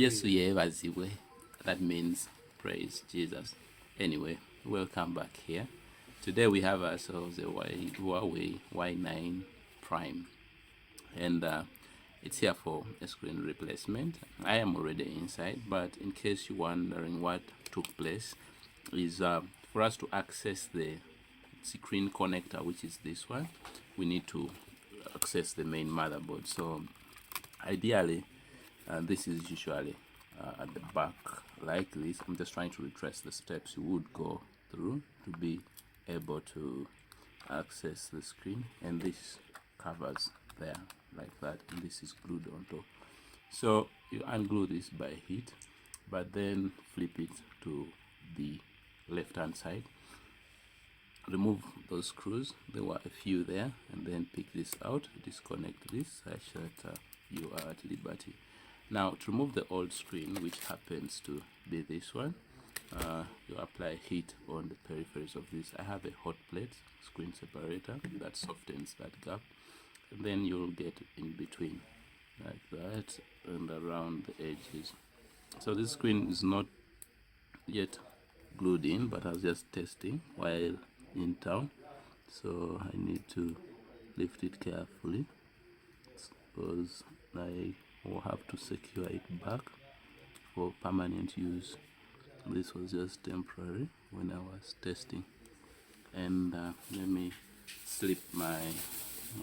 Yes, yebaziwe. That means praise Jesus. Anyway, welcome back here. Today we have ourselves a Huawei Y9 Prime, and it's here for a screen replacement. I am already inside, but in case you're wondering what took place, is for us to access the screen connector, which is this one, we need to access the main motherboard. So ideally, this is usually at the back like this. I'm just trying to retrace the steps you would go through to be able to access the screen, and this covers there like that, and this is glued on top. So you unglue this by heat, but then flip it to the left hand side, remove those screws, there were a few there, and then pick this out, disconnect this such that you are at liberty. Now to remove the old screen, which happens to be this one, you apply heat on the peripheries of this. I have a hot plate screen separator that softens that gap, and then you'll get in between like that and around the edges. So this screen is not yet glued in, but I was just testing while in town, so I need to lift it carefully because I will have to secure it back for permanent use. This was just temporary when I was testing. And let me slip my,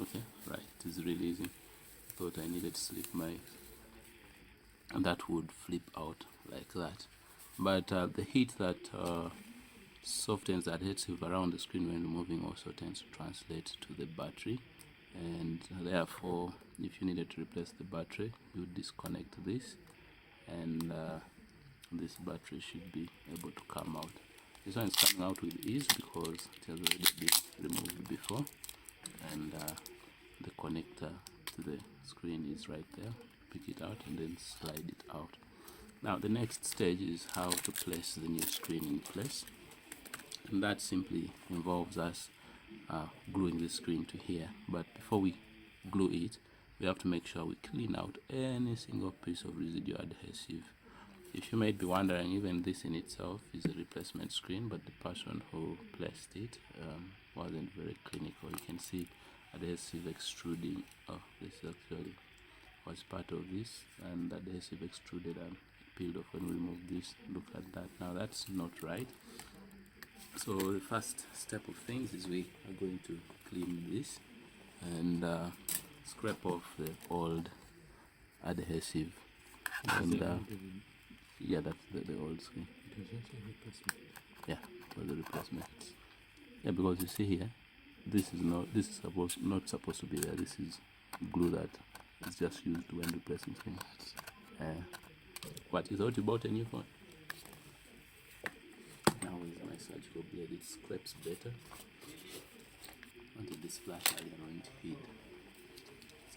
okay, right, it is releasing. Thought I needed to slip my, and that would flip out like that. But the heat that softens the adhesive around the screen when removing also tends to translate to the battery, and therefore if you needed to replace the battery, you disconnect this, and this battery should be able to come out. This one is coming out with ease because it has already been removed before, and the connector to the screen is right there. Pick it out and then slide it out. Now the next stage is how to place the new screen in place, and that simply involves us gluing the screen to here. But before we glue it, we have to make sure we clean out any single piece of residual adhesive. If you might be wondering, even this in itself is a replacement screen, but the person who placed it wasn't very clinical. You can see adhesive extruding. Oh, this actually was part of this, and adhesive extruded and peeled off when we remove this. Look at that. Now that's not right. So the first step of things is we are going to clean this and scrape off the old adhesive, and yeah, that's the old screen. Yeah, for the replacement. Yeah, because you see here, this is not supposed to be there. This is glue that is just used when replacing things. But you thought you bought a new phone. Now with my surgical blade, it scrapes better. Until this flash earlier on it hid.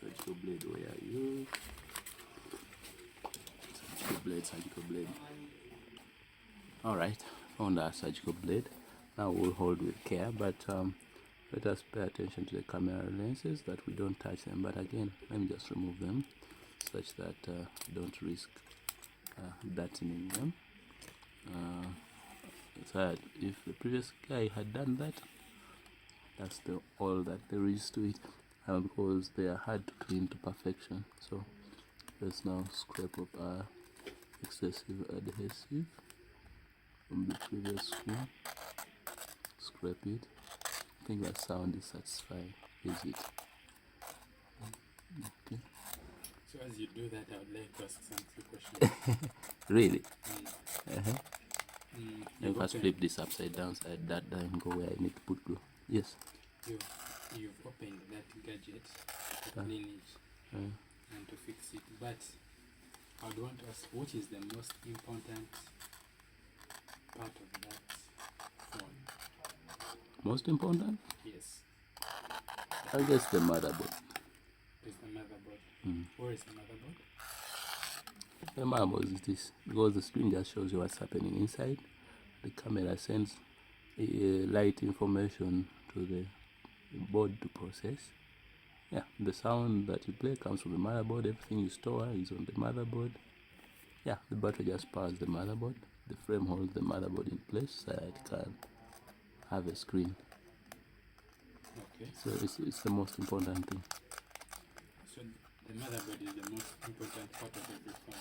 Surgical blade, where are you? Surgical blade. Alright, found our surgical blade. Now we'll hold with care, but let us pay attention to the camera lenses that we don't touch them. But again, let me just remove them such that don't risk dirtying them. So if the previous guy had done that, that's all that there is to it, because they are hard to clean to perfection. So let's now scrape up our excessive adhesive from the previous screen. Scrape it. I think that sound is satisfying, is it? Okay. So as you do that, I would like to ask some few questions. Really? You first flip this upside down, side that down, go where I need to put glue. Yes. You've opened that gadget to clean it and to fix it, but I would want to ask, what is the most important part of that phone? Most important? Yes. I guess the motherboard. Is the motherboard. Where is the motherboard? The motherboard is this, because the screen just shows you what's happening inside. The camera sends light information to the board to process. Yeah, the sound that you play comes from the motherboard. Everything you store is on the motherboard. Yeah, the battery just powers the motherboard. The frame holds the motherboard in place so that it can have a screen. Okay. So it's the most important thing. So the motherboard is the most important part of every phone.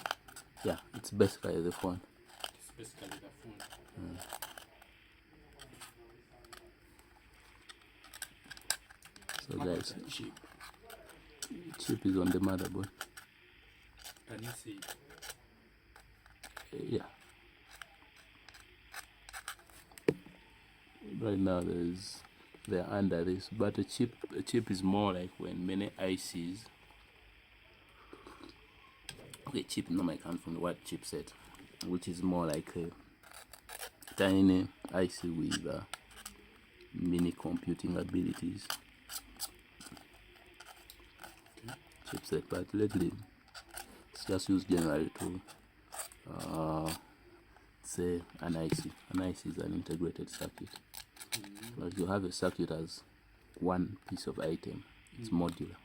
Yeah, it's basically the phone. It's basically the phone. So What guys, about the chip? chip is on the motherboard. Can you see? Yeah. Right now they're under this, but a chip is more like when many ICs. Okay, chip normally comes from the word chipset, which is more like a tiny IC with mini computing abilities. Chipset, but lately it's just used generally to say an IC. An IC is an integrated circuit. Like you have a circuit as one piece of item. It's modular.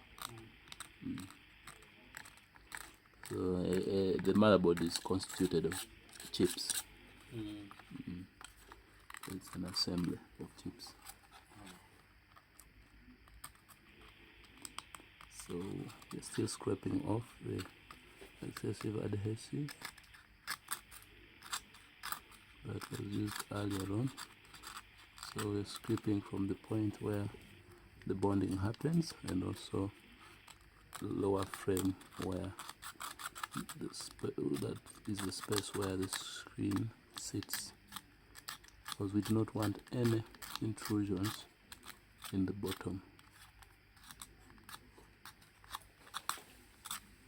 So the motherboard is constituted of chips. It's an assembly of chips. So we're still scraping off the excessive adhesive that was used earlier on. So we're scraping from the point where the bonding happens, and also the lower frame where that is the space where the screen sits, because we do not want any intrusions in the bottom.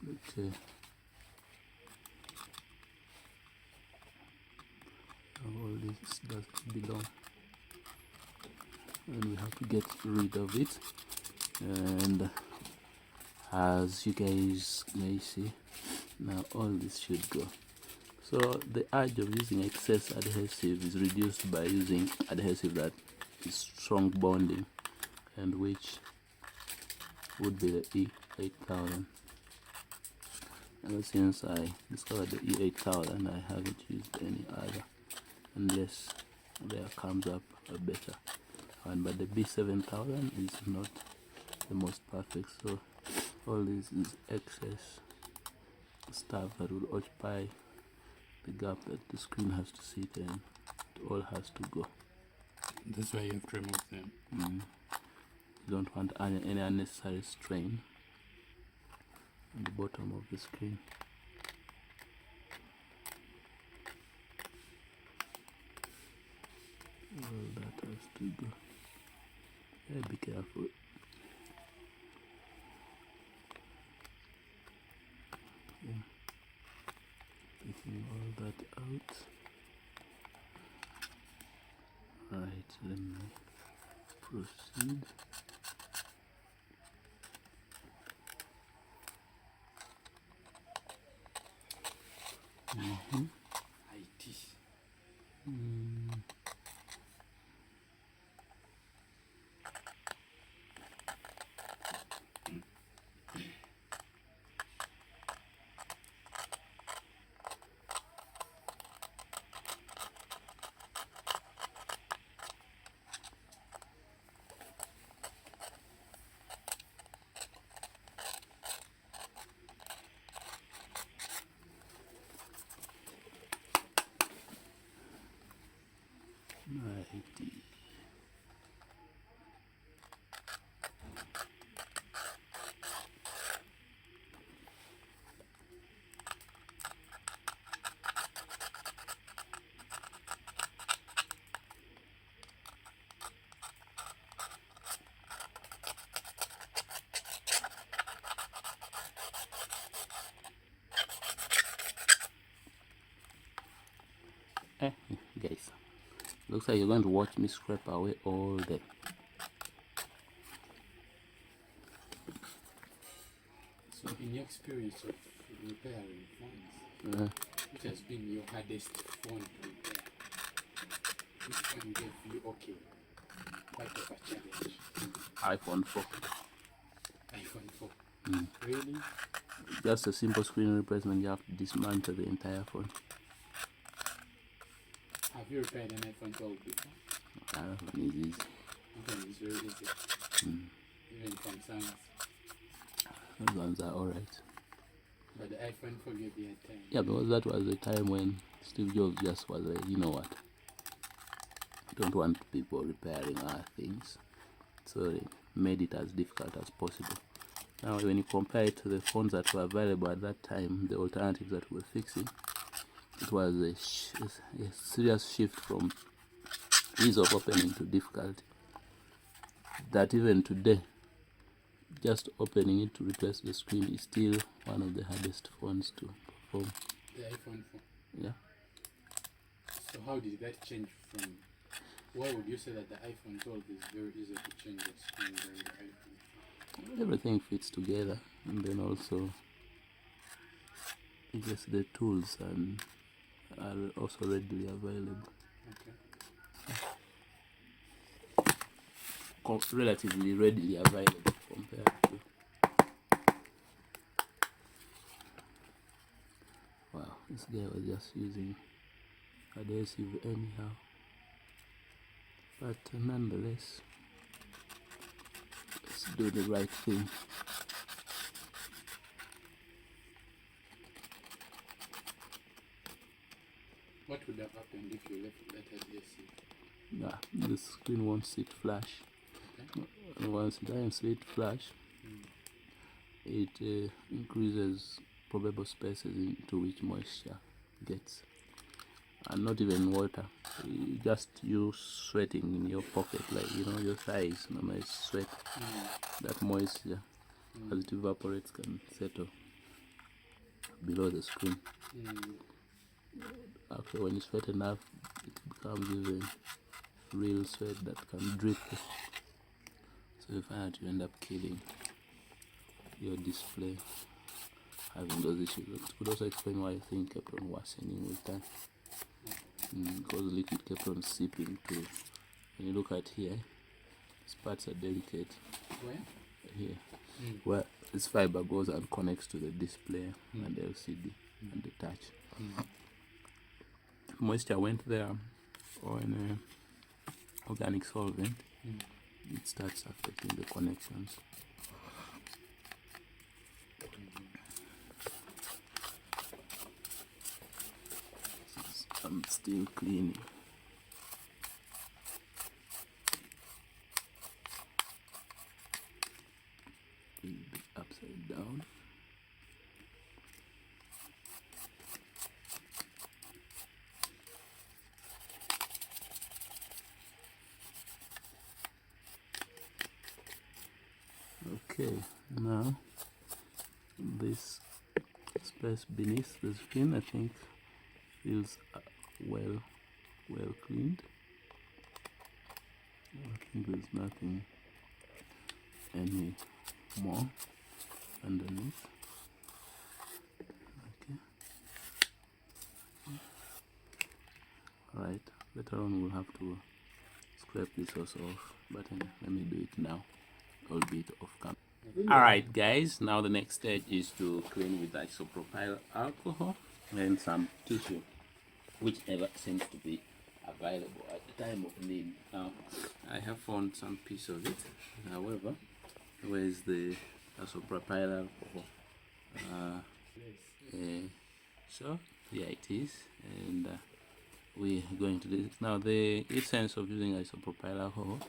Okay. Now all this does belong, and we have to get rid of it. And as you guys may see, now all this should go. So the urge of using excess adhesive is reduced by using adhesive that is strong bonding, and which would be the E8000. Ever since I discovered the E8000, I haven't used any other unless there comes up a better one, but the B7000 is not the most perfect. So all this is excess stuff that would occupy the gap that the screen has to sit in. It all has to go. That's why you have to remove them. You don't want any unnecessary strain on the bottom of the screen. All that has to go. Yeah, be careful. Okay. Taking all that out. Right, let me proceed. IT. Right. Guys, looks like you're going to watch me scrape away all day. So in your experience of repairing phones, which has been your hardest phone to repair? Which one gave you okay? Quite of a challenge. iPhone 4. iPhone 4. Really? just a simple screen replacement. You have to dismantle the entire phone. Have you repaired an iPhone 12 before? iPhone is easy. iPhone is very easy. Even Samsung's. Those ones are alright. But the iPhone forgave you at time. Yeah, because that was the time when Steve Jobs just was like, you know what? I don't want people repairing our things. So they made it as difficult as possible. Now, when you compare it to the phones that were available at that time, the alternatives that were fixing, it was a serious shift from ease of opening to difficulty. That even today, just opening it to replace the screen is still one of the hardest phones to perform. The iPhone 4. Yeah. So how did that change from? Why would you say that the iPhone 12 is very easy to change the screen than the iPhone 4? Everything fits together, and then also just the tools and are also readily available. Okay. Relatively readily available compared to. Wow, this guy was just using adhesive anyhow. But nonetheless, let's do the right thing. What would have happened if you left that adhesive? Yeah, the screen won't sit flush. Okay. And once it doesn't sit flush, it increases probable spaces into which moisture gets. And not even water, just you sweating in your pocket, like your thighs, normally sweat. That moisture, as it evaporates, can settle below the screen. After when you sweat enough, it becomes even real sweat that can drip. So you find that you end up killing your display, having those issues. It could also explain why things kept on worsening with time. Because the liquid kept on seeping too. When you look at here, these parts are delicate. Where? Here. Where this fiber goes and connects to the display and the LCD and the touch. Moisture went there, or in an organic solvent, it starts affecting the connections. I'm still cleaning. A bit upside down. Okay, now this space beneath the screen, I think, feels well cleaned. I think there's nothing any more underneath. Okay. Alright, later on we'll have to scrape this also off, but let me do it now, albeit off camera. Alright guys, now the next stage is to clean with isopropyl alcohol and some tissue, whichever seems to be available at the time of need. Now, I have found some piece of it. However, where is the isopropyl alcohol? So here it is, and we're going to do it. Now, the essence of using isopropyl alcohol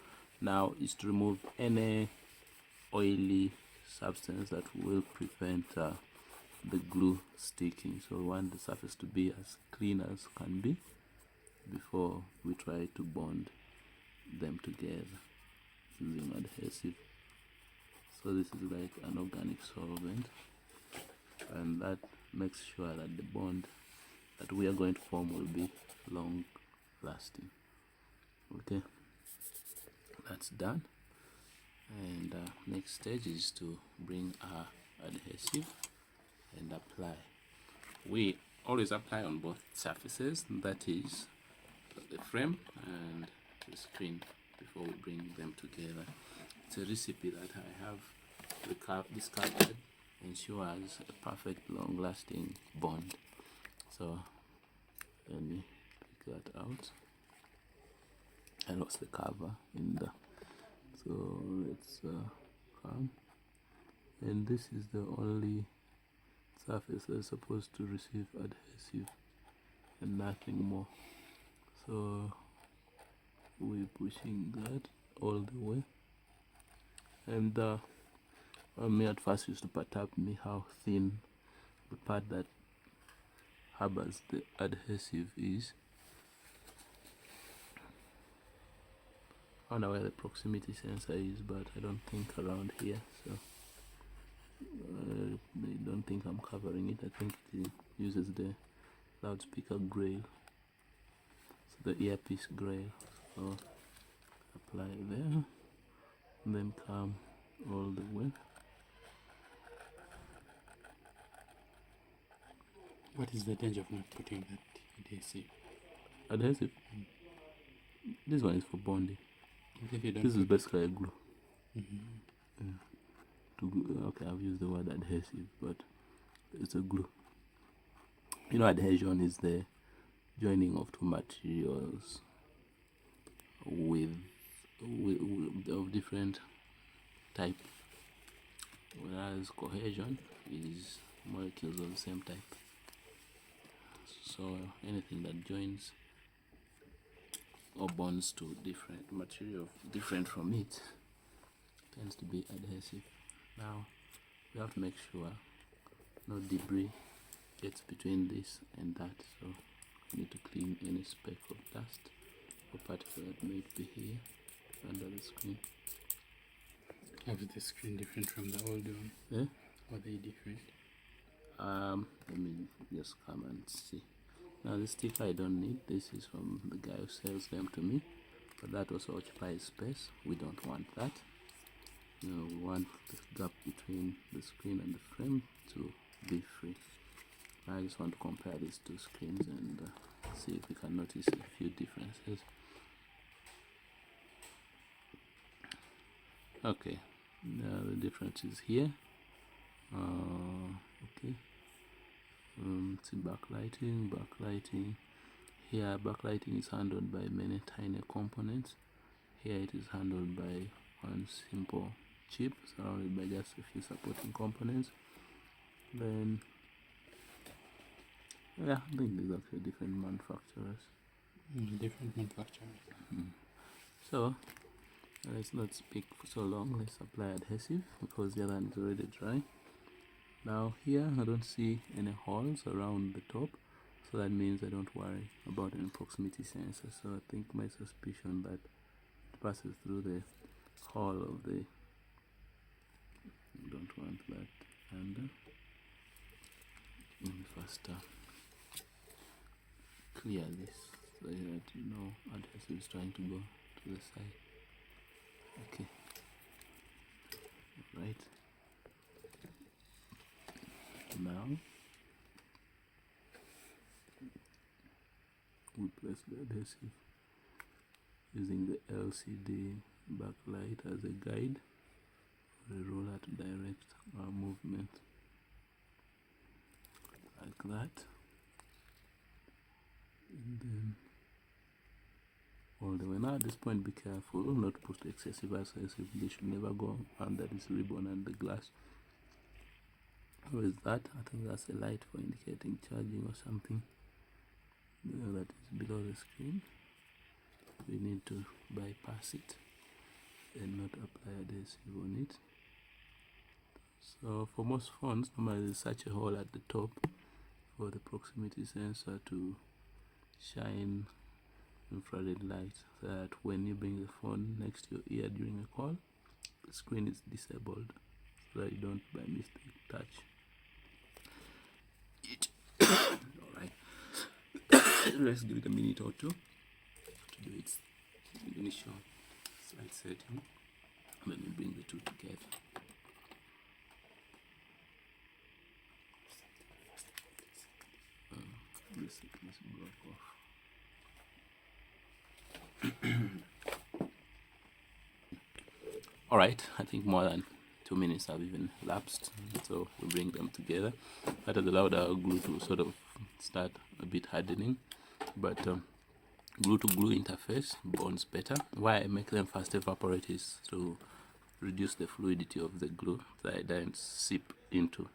now is to remove any oily substance that will prevent the glue sticking. So we want the surface to be as clean as can be before we try to bond them together using adhesive. So this is like an organic solvent, and that makes sure that the bond that we are going to form will be long lasting. Okay, that's done, and next stage is to bring our adhesive and apply. We always apply on both surfaces, that is the frame and the screen, before we bring them together. It's a recipe that I have discovered ensures a perfect long-lasting bond. So let me pick that out. I lost the cover in the, so let's come, and this is the only surface that's supposed to receive adhesive and nothing more. So we're pushing that all the way, and me at first used to perturb me how thin the part that harbors the adhesive is. I don't know where the proximity sensor is, but I don't think around here, so I don't think I'm covering it. I think it uses the loudspeaker grail, so the earpiece grail. So apply there, and then come all the way. What is the danger of not putting that adhesive? Adhesive? This one is for bonding. If you don't This is basically a glue. Mm-hmm. Okay, I've used the word adhesive, but it's a glue. You know, adhesion is the joining of two materials with of different type, whereas cohesion is molecules of the same type. So anything that joins or bonds to different material different from it tends to be adhesive. Now we have to make sure no debris gets between this and that, so we need to clean any speck of dust or particle that may be here under the screen. How is the screen different from the old one? Yeah? Are they different? Let me just come and see. Now this sticker I don't need. This is from the guy who sells them to me, but that also occupies space. We don't want that. You know, we want the gap between the screen and the frame to be free. I just want to compare these two screens and see if we can notice a few differences. Okay, now the difference is here. Okay. See backlighting. Here backlighting is handled by many tiny components. Here it is handled by one simple chip surrounded by just a few supporting components. Then yeah, I think these are actually different manufacturers. Different manufacturers. So let's not speak for so long. Let's apply adhesive because the other one is already dry. Now here I don't see any holes around the top, so that means I don't worry about any proximity sensor. So I think my suspicion that it passes through the hole of the, don't want that under. Let me first clear this so that you know adhesive is trying to go to the side. Okay, right. Now we place the adhesive using the LCD backlight as a guide or a roller to direct our movement, like that, and then all the way. Now at this point be careful not to put excessive adhesive. They should never go under this ribbon and the glass. What is that? I think that's a light for indicating charging or something that is below the screen. We need to bypass it and not apply adhesive on it. So for most phones, normally there's such a hole at the top for the proximity sensor to shine infrared light, so that when you bring the phone next to your ear during a call, the screen is disabled, so that you don't by mistake touch it. Alright, let's give it a minute or two to do its initial slide setting. Let me bring the two together. This sequence broke off. Alright, I think more than 2 minutes have even lapsed, so we bring them together. That has allowed our glue to sort of start a bit hardening, but glue to glue interface bonds better. Why I make them fast evaporate is to reduce the fluidity of the glue, so it doesn't seep into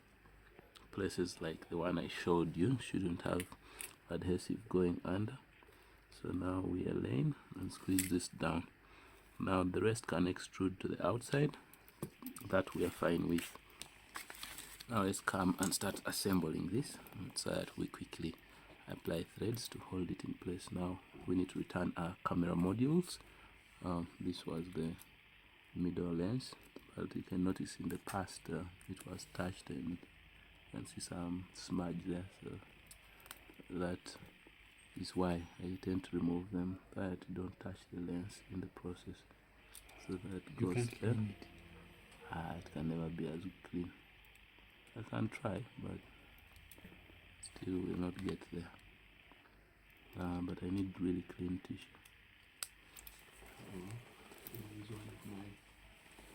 places like the one I showed you. Shouldn't have adhesive going under. So now we align and squeeze this down. Now the rest can extrude to the outside. That we are fine with. Now let's come and start assembling this so that we quickly apply threads to hold it in place. Now we need to return our camera modules. This was the middle lens, but you can notice in the past it was touched and you can see some smudge there, so that is why I tend to remove them, that you don't touch the lens in the process. So that goes there. It can never be as clean. I can try, but still will not get there. But I need really clean tissue. This is one of my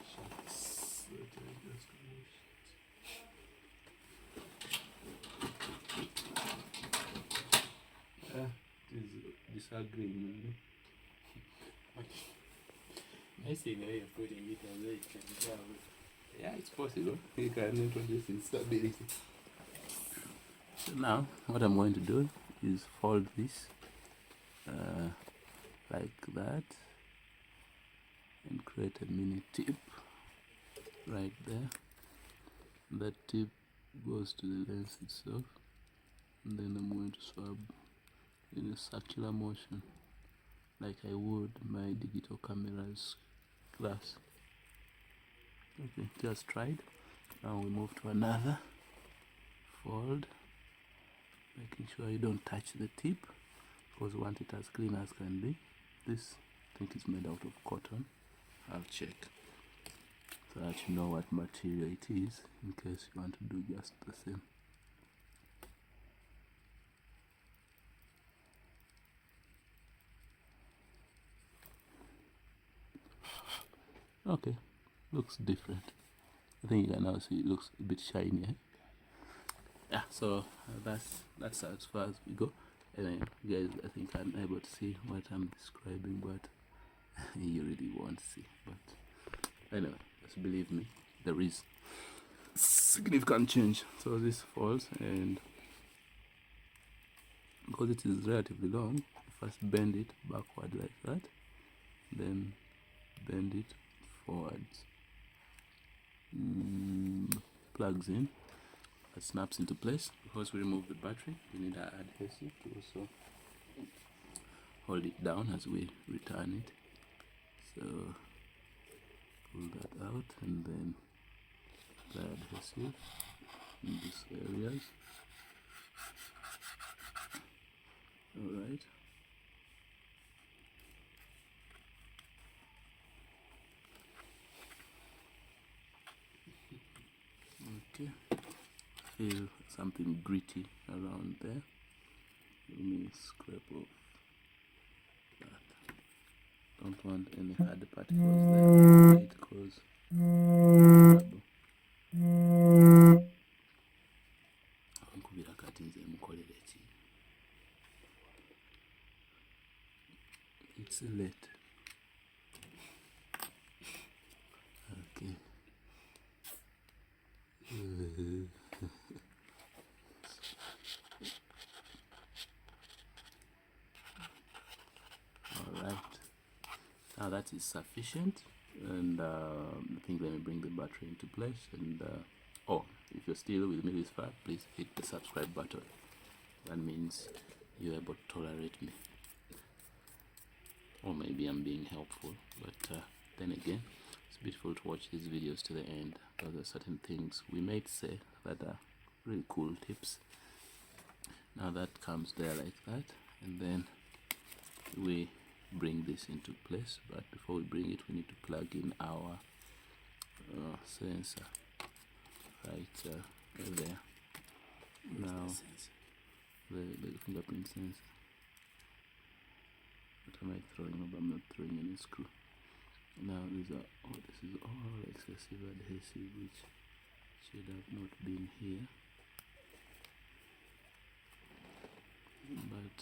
shots that I just washed. It is disagreeing. I see the way of putting it as well, it can travel. Yeah, it's possible. You can introduce instability. So now, what I'm going to do is fold this like that and create a mini tip right there. That tip goes to the lens itself, and then I'm going to swab in a circular motion like I would my digital camera's glass. Okay, just tried. Now we move to another fold, making sure you don't touch the tip, because we want it as clean as can be. This, I think, is made out of cotton. I'll check so that you know what material it is in case you want to do just the same. Okay, looks different. I think you can now see it looks a bit shiny. Yeah, so that's as far as we go. And you guys, I think, are able to see what I'm describing, but you really won't see. But anyway, just believe me, there is significant change. So this falls, and because it is relatively long, first bend it backward like that, then bend it forwards. Plugs in, it snaps into place. Because we remove the battery, we need our adhesive to also hold it down as we return it. So pull that out and then apply adhesive in these areas. Alright. Okay. Feel something gritty around there. Let me scrape off that. Don't want any hard particles there. It cause trouble. Nkubira kati nze mukolere ki? It's late. Okay. Alright, now that is sufficient, and I think let me bring the battery into place. And oh, if you're still with me this far, please hit the subscribe button. That means you're able to tolerate me, or maybe I'm being helpful, but then again, it's beautiful to watch these videos to the end. There are certain things we might say that are really cool tips. Now that comes there like that, and then we bring this into place. But before we bring it, we need to plug in our sensor right there. Now the fingerprint sensor. What am I throwing? I'm not throwing any screw. Now this is all excessive adhesive which should have not been here, but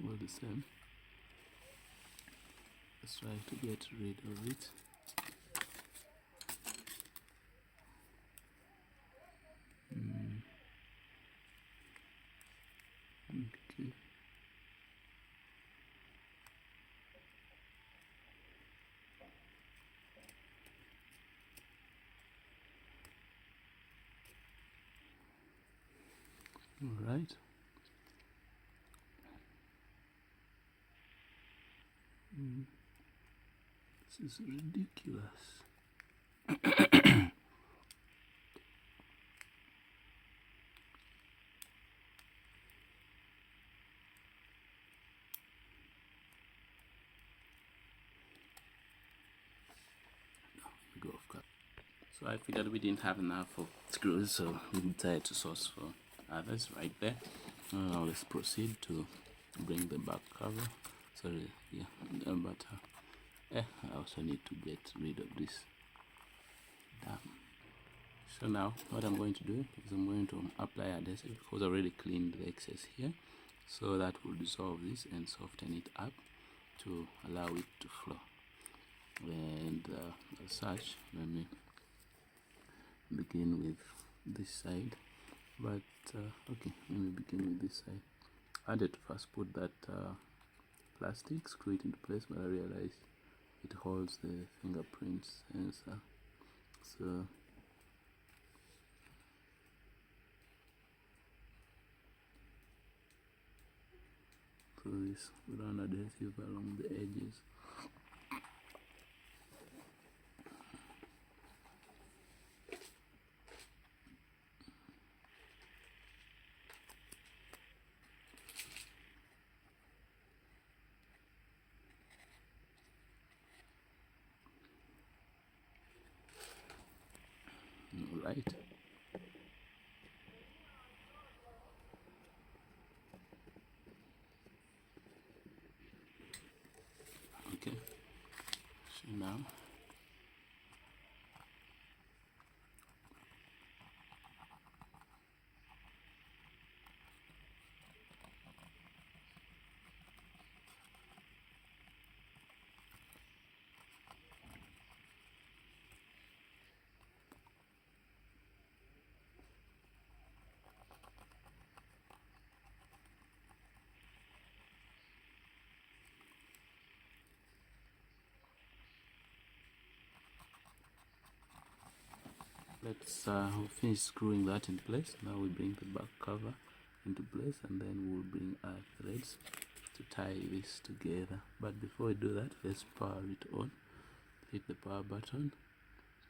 all the same, let's try to get rid of it. Okay. All right. This is ridiculous. Go off cut. So I figured we didn't have enough of screws, so we decided to source for others right there. Now let's proceed to bring the back cover. Sorry, yeah, but I also need to get rid of this. Damn. So now what I'm going to do is I'm going to apply adhesive because I already cleaned the excess here, so that will dissolve this and soften it up to allow it to flow. And as such, let me begin with this side, but okay, let me begin with this side. I had to first put that plastic, screw it into place, but I realized it holds the fingerprint sensor, so this brown adhesive along the edges. All right. Okay. So now let's finish screwing that in place. Now we bring the back cover into place, and then we'll bring our threads to tie this together. But before we do that, let's power it on. Hit the power button.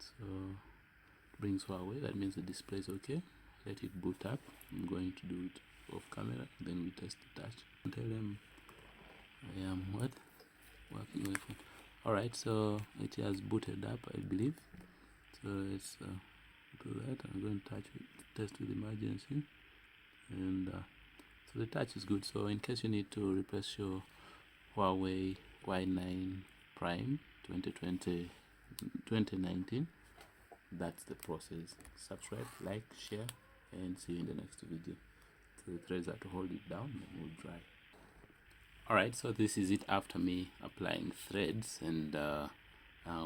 So it brings Huawei, that means the display is okay. Let it boot up. I'm going to do it off camera, then we test the touch. Tell them I am what? Working with it. Alright, so it has booted up, I believe. So let's do that. I'm going to test with emergency, and so the touch is good. So in case you need to replace your Huawei Y9 Prime 2019, that's the process. Subscribe, like, share, and see you in the next video. So the threads are to hold it down and will dry. Alright, so this is it after me applying threads, and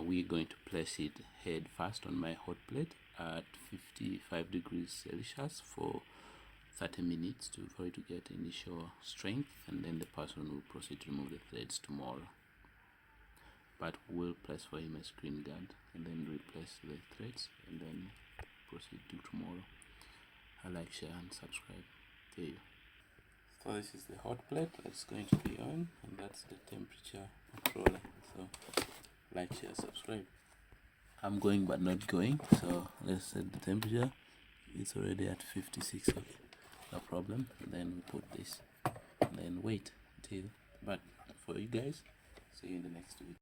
we're going to place it head first on my hot plate at 55 degrees Celsius for 30 minutes for it to get initial strength, and then the person will proceed to remove the threads tomorrow. But we'll place for him a screen guard and then replace the threads and then proceed to tomorrow. Like, share, and subscribe. See you. So this is the hot plate that's going to be on, and that's the temperature controller. So like, share, subscribe. I'm going but not going, so let's set the temperature. It's already at 56. Okay, no problem. And then we put this and then wait till, but for you guys, see you in the next video.